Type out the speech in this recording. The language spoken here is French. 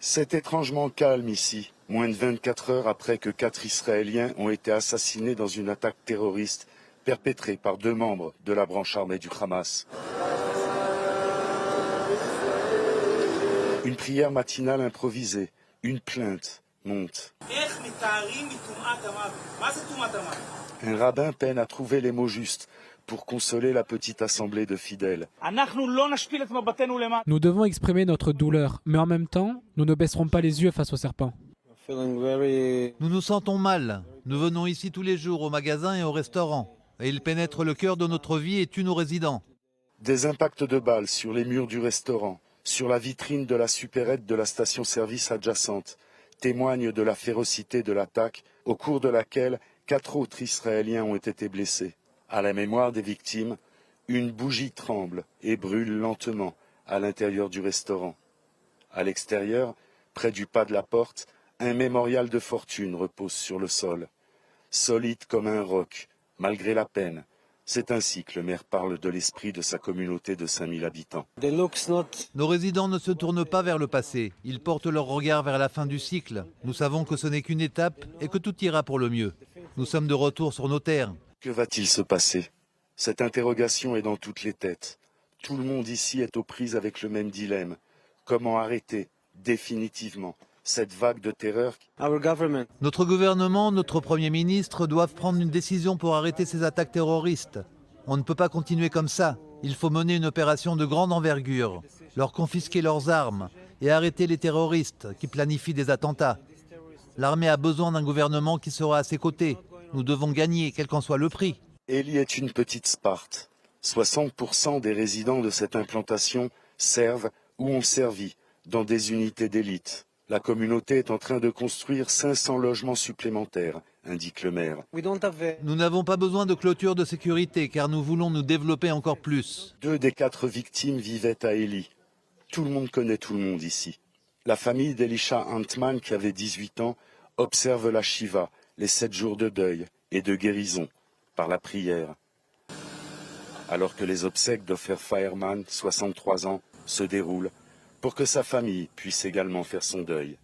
C'est étrangement calme ici, moins de 24 heures après que 4 Israéliens ont été assassinés dans une attaque terroriste perpétrée par 2 membres de la branche armée du Hamas. Une prière matinale improvisée, une plainte monte. Un rabbin peine à trouver les mots justes pour consoler la petite assemblée de fidèles. Nous devons exprimer notre douleur, mais en même temps, nous ne baisserons pas les yeux face au serpent. Nous nous sentons mal. Nous venons ici tous les jours au magasin et au restaurant. Et il pénètre le cœur de notre vie et tue nos résidents. Des impacts de balles sur les murs du restaurant, sur la vitrine de la supérette de la station-service adjacente, témoignent de la férocité de l'attaque au cours de laquelle 4 autres Israéliens ont été blessés. À la mémoire des victimes, une bougie tremble et brûle lentement à l'intérieur du restaurant. À l'extérieur, près du pas de la porte, un mémorial de fortune repose sur le sol. Solide comme un roc, malgré la peine. C'est ainsi que le maire parle de l'esprit de sa communauté de 5000 habitants. Nos résidents ne se tournent pas vers le passé. Ils portent leur regard vers la fin du cycle. Nous savons que ce n'est qu'une étape et que tout ira pour le mieux. Nous sommes de retour sur nos terres. Que va-t-il se passer? Cette interrogation est dans toutes les têtes. Tout le monde ici est aux prises avec le même dilemme. Comment arrêter, définitivement, cette vague de terreur? Notre gouvernement, notre Premier ministre doivent prendre une décision pour arrêter ces attaques terroristes. On ne peut pas continuer comme ça. Il faut mener une opération de grande envergure, leur confisquer leurs armes et arrêter les terroristes qui planifient des attentats. L'armée a besoin d'un gouvernement qui sera à ses côtés. Nous devons gagner, quel qu'en soit le prix. Élie est une petite Sparte. 60% des résidents de cette implantation servent ou ont servi dans des unités d'élite. La communauté est en train de construire 500 logements supplémentaires, indique le maire. Nous n'avons pas besoin de clôture de sécurité car nous voulons nous développer encore plus. 2 des 4 victimes vivaient à Élie. Tout le monde connaît tout le monde ici. La famille d'Elisha Antman, qui avait 18 ans, observe la Shiva, les 7 jours de deuil et de guérison, par la prière. Alors que les obsèques d'Ofer Fireman, 63 ans, se déroulent, pour que sa famille puisse également faire son deuil.